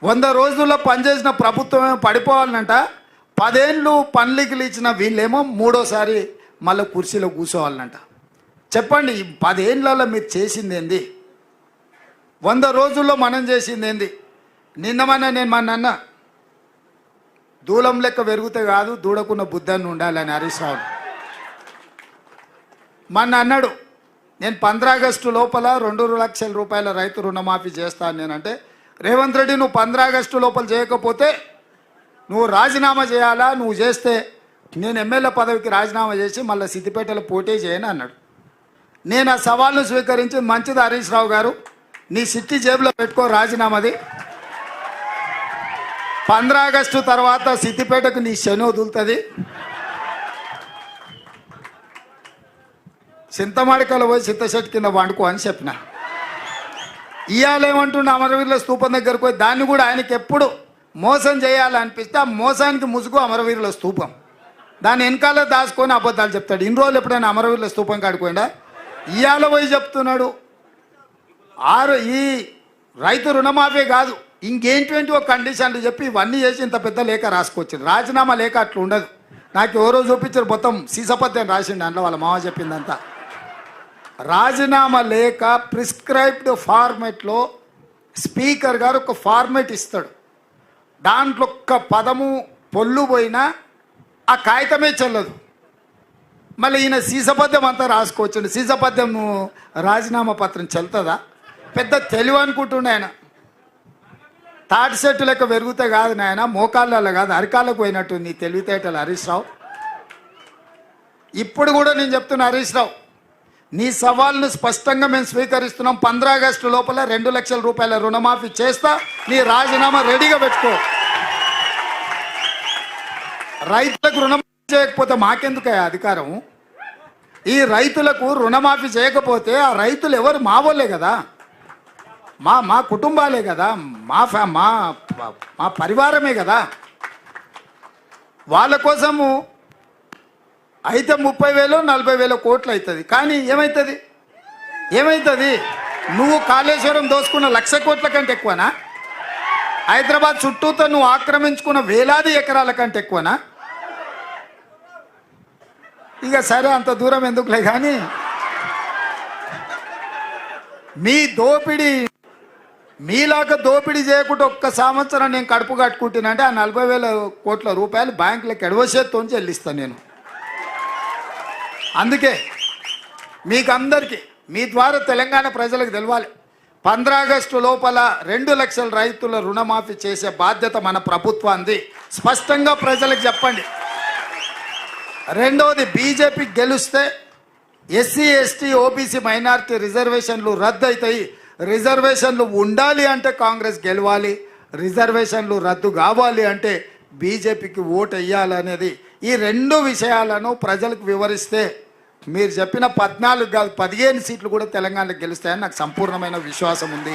100 రోజుల్లో పనిచేసిన ప్రభుత్వం పడిపోవాలంట. 10 ఏళ్ళు పనులకి ఇచ్చిన వీళ్ళేమో మూడోసారి మళ్ళీ కుర్చీలో కూర్చోవాలంట. చెప్పండి, ఈ 10 ఏళ్ళలో మీరు చేసింది ఏంది? 100 రోజుల్లో మనం చేసింది ఏంది? నేను మొన్న దూలం లెక్క పెరిగితే కాదు, దూడకున్న బుద్ధాన్ని ఉండాలని హరీష్ రావు మొన్న అన్నాడు. నేను 15 ఆగస్టు లోపల 2 లక్షల రూపాయల రైతు రుణమాఫీ చేస్తాను. నేనంటే, రేవంత్ రెడ్డి నువ్వు 15 ఆగస్టు లోపల చేయకపోతే నువ్వు రాజీనామా చేయాలా, నువ్వు చేస్తే నేను ఎమ్మెల్యే పదవికి రాజీనామా చేసి మళ్ళీ సిద్దిపేటలో పోటీ చేయను అన్నాడు. నేను ఆ సవాల్ను స్వీకరించి, మంచిది హరీష్ రావు గారు, నీ సిట్టి జేబులో పెట్టుకో రాజీనామాది. 15 ఆగస్టు తర్వాత సిద్దిపేటకు నీ శని వదులుతుంది. చింతమాడికలో పోయి చింతచెట్టు కింద వండుకో అని చెప్పిన. ఇవాళ ఏమంటుండే, అమరవీరుల స్తూపం దగ్గరకు పోయి దాన్ని కూడా ఆయనకి ఎప్పుడు మోసం చేయాలనిపిస్తే ఆ మోసానికి ముసుగు అమరవీరుల స్తూపం. దాన్ని వెనకాల దాచుకొని అబద్ధాలు చెప్తాడు. ఇన్ని రోజులు ఎప్పుడైనా అమరవీరుల స్తూపం కాడిపోయిందా? ఇవాళ పోయి చెప్తున్నాడు. ఈ రైతు రుణమాఫీ కాదు, ఇంకేంటి ఒక కండిషన్లు చెప్పి ఇవన్నీ చేసి ఇంత పెద్ద లేఖ రాసుకొచ్చింది. రాజీనామా లేఖ అట్లా ఉండదు. నాకు ఎవరో చూపించారు, మొత్తం సీసపత్యం రాసిండు అందులో, వాళ్ళ మామ చెప్పిందంతా. రాజీనామా లేఖ ప్రిస్క్రైబ్డ్ ఫార్మెట్లో స్పీకర్ గారు ఒక ఫార్మెట్ ఇస్తాడు. దాంట్లో ఒక్క పదము పొల్లు పోయినా ఆ కాగితమే చెల్లదు. మళ్ళీ ఈయన సీసపద్యం అంతా రాసుకోవచ్చండి. సీసపద్యం రాజీనామా పత్రం చెల్తుందా? పెద్ద తెలివి అనుకుంటుండే ఆయన. తాటి చెట్టు లెక్క పెరుగుతే కాదు నాయన, మోకాళ్ళలో కాదు అరికాళ్ళకు పోయినట్టు నీ తెలివితేటలు హరీష్ రావు. ఇప్పుడు కూడా నేను చెప్తున్నా హరీష్ రావు, నీ సవాల్ను స్పష్టంగా మేము స్వీకరిస్తున్నాం. 15 ఆగస్టు లోపల 2 లక్షల రూపాయల రుణమాఫీ చేస్తా, నీ రాజీనామా రెడీగా పెట్టుకో. రైతులకు రుణమాఫీ చేయకపోతే మాకెందుకయ్యా అధికారం? ఈ రైతులకు రుణమాఫీ చేయకపోతే ఆ రైతులు ఎవరు? మా వాళ్ళే కదా, మా కుటుంబాలే కదా, మా పరివారమే కదా. వాళ్ళ కోసము అయితే 30,000 40,000 కోట్లు అవుతుంది. కానీ ఏమవుతుంది? నువ్వు కాళేశ్వరం దోసుకున్న 1,00,000 కోట్ల కంటే ఎక్కువనా? హైదరాబాద్ చుట్టూతో నువ్వు ఆక్రమించుకున్న వేలాది ఎకరాల కంటే ఎక్కువనా? ఇక సరే, అంత దూరం ఎందుకులే. కానీ మీ దోపిడీ, మీలాగా దోపిడీ చేయకుండా ఒక్క సంవత్సరం నేను కడుపు కట్టుకుంటున్నానంటే ఆ 40,000 కోట్ల రూపాయలు బ్యాంకులకు ఎడవసేత్తో చెల్లిస్తాను నేను. అందుకే మీకు అందరికీ మీ ద్వారా తెలంగాణ ప్రజలకు తెలవాలి, 15 ఆగస్టు లోపల 2 లక్షల రైతుల రుణమాఫీ చేసే బాధ్యత మన ప్రభుత్వాన్ని. స్పష్టంగా ప్రజలకు చెప్పండి. రెండవది, బీజేపీ గెలిస్తే ఎస్సీ ఎస్టీ ఓబీసీ మైనారిటీ రిజర్వేషన్లు రద్దు అవుతాయి. రిజర్వేషన్లు ఉండాలి అంటే కాంగ్రెస్ గెలవాలి, రిజర్వేషన్లు రద్దు కావాలి అంటే బీజేపీకి ఓటు వేయాలనేది. ఈ 2 విషయాలను ప్రజలకు వివరిస్తే మీరు చెప్పిన 14 కాదు 15 సీట్లు కూడా తెలంగాణలో గెలుస్తాయని నాకు సంపూర్ణమైన విశ్వాసం ఉంది.